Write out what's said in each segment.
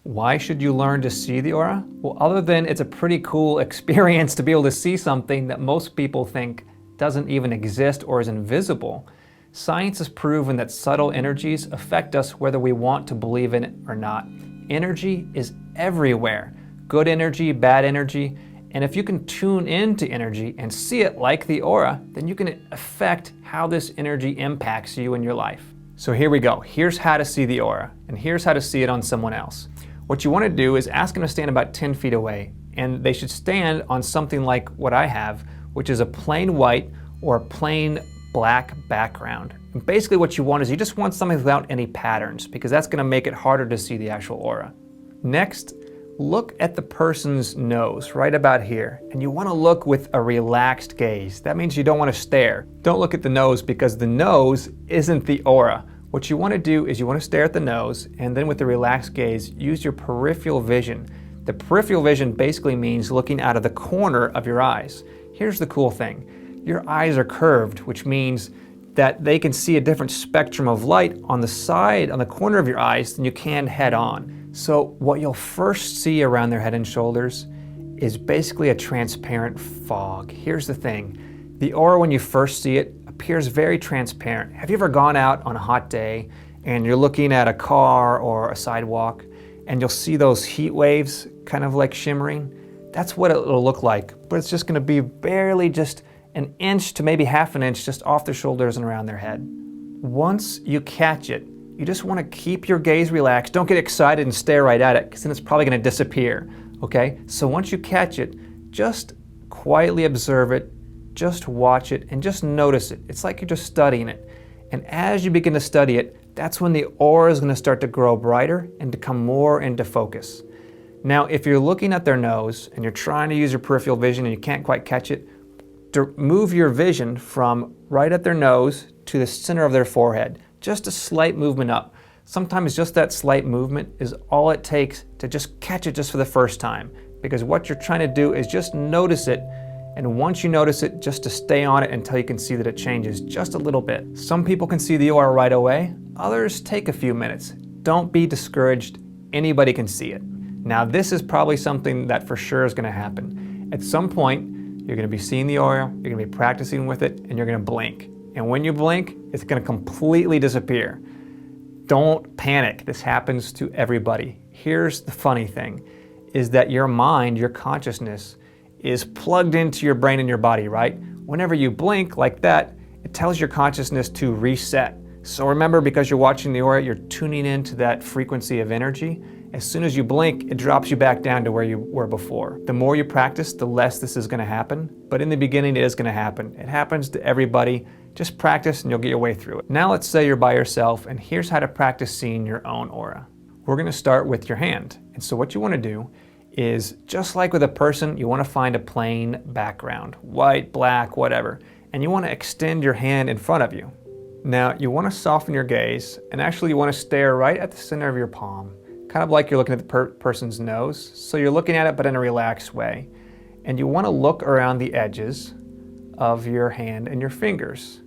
Why should you learn to see the aura? Well, other than it's a pretty cool experience to be able to see something that most people think doesn't even exist or is invisible, science has proven that subtle energies affect us whether we want to believe in it or not. Energy is everywhere. Good energy, bad energy. And if you can tune into energy and see it like the aura, then you can affect how this energy impacts you in your life. So here we go. Here's how to see the aura, and here's how to see it on someone else. What you want to do is ask them to stand about 10 feet away, and they should stand on something like what I have, which is a plain white or a plain black background. And basically what you want is you just want something without any patterns, because that's going to make it harder to see the actual aura. Next, look at the person's nose right about here, and you want to look with a relaxed gaze. That means you don't want to stare. Don't look at the nose, because the nose isn't the aura. What you want to do is you want to stare at the nose, and then with the relaxed gaze, use your peripheral vision. The peripheral vision basically means looking out of the corner of your eyes. Here's the cool thing. Your eyes are curved, which means that they can see a different spectrum of light on the side, on the corner of your eyes, than you can head on. So what you'll first see around their head and shoulders is basically a transparent fog. Here's the thing. The aura, when you first see it, appears very transparent. Have you ever gone out on a hot day and you're looking at a car or a sidewalk and you'll see those heat waves kind of like shimmering? That's what it'll look like, but it's just going to be barely just an inch to maybe half an inch just off their shoulders and around their head. Once you catch it, you just want to keep your gaze relaxed. Don't get excited and stare right at it, because then it's probably going to disappear, okay? So once you catch it, just quietly observe it, just watch it, and just notice it. It's like you're just studying it. And as you begin to study it, that's when the aura is going to start to grow brighter and to come more into focus. Now, if you're looking at their nose and you're trying to use your peripheral vision and you can't quite catch it, to move your vision from right at their nose to the center of their forehead. Just a slight movement up. Sometimes just that slight movement is all it takes to just catch it just for the first time. Because what you're trying to do is just notice it, and once you notice it, just to stay on it until you can see that it changes just a little bit. Some people can see the aura right away, others take a few minutes. Don't be discouraged, anybody can see it. Now this is probably something that for sure is going to happen. At some point, you're going to be seeing the aura, you're going to be practicing with it, and you're going to blink. And when you blink, it's going to completely disappear. Don't panic. This happens to everybody. Here's the funny thing, is that your mind, your consciousness, is plugged into your brain and your body, right? Whenever you blink like that, it tells your consciousness to reset. So remember, because you're watching the aura, you're tuning into that frequency of energy. As soon as you blink, it drops you back down to where you were before. The more you practice, the less this is going to happen. But in the beginning, it is going to happen. It happens to everybody. Just practice and you'll get your way through it. Now let's say you're by yourself, and here's how to practice seeing your own aura. We're going to start with your hand. And so what you want to do is, just like with a person, you want to find a plain background, white, black, whatever. And you want to extend your hand in front of you. Now you want to soften your gaze, and actually you want to stare right at the center of your palm. Kind of like you're looking at the person's nose. So you're looking at it, but in a relaxed way. And you want to look around the edges of your hand and your fingers.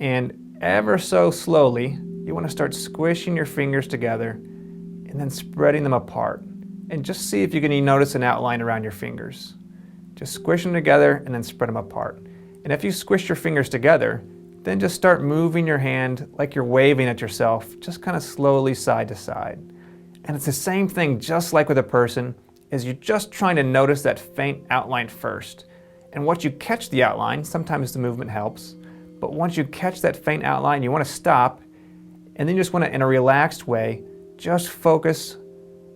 And ever so slowly, you want to start squishing your fingers together and then spreading them apart. And just see if you can notice an outline around your fingers. Just squish them together and then spread them apart. And if you squish your fingers together, then just start moving your hand like you're waving at yourself, just kind of slowly side to side. And it's the same thing, just like with a person, is you're just trying to notice that faint outline first. And once you catch the outline, sometimes the movement helps, but once you catch that faint outline, you want to stop, and then you just want to, in a relaxed way, just focus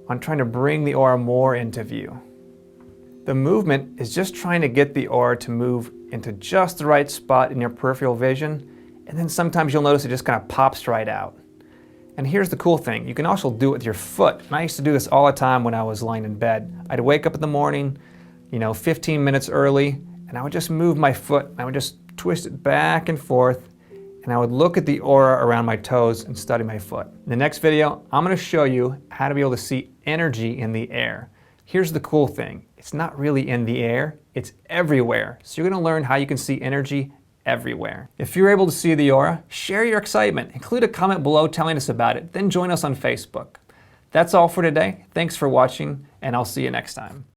on trying to bring the aura more into view. The movement is just trying to get the aura to move into just the right spot in your peripheral vision, and then sometimes you'll notice it just kind of pops right out. And here's the cool thing, you can also do it with your foot. And I used to do this all the time when I was lying in bed. I'd wake up in the morning, 15 minutes early, and I would just move my foot. I would just twist it back and forth, and I would look at the aura around my toes and study my foot. In the next video, I'm going to show you how to be able to see energy in the air. Here's the cool thing, it's not really in the air, it's everywhere. So you're going to learn how you can see energy everywhere. If you're able to see the aura, share your excitement. Include a comment below telling us about it, then join us on Facebook. That's all for today. Thanks for watching, and I'll see you next time.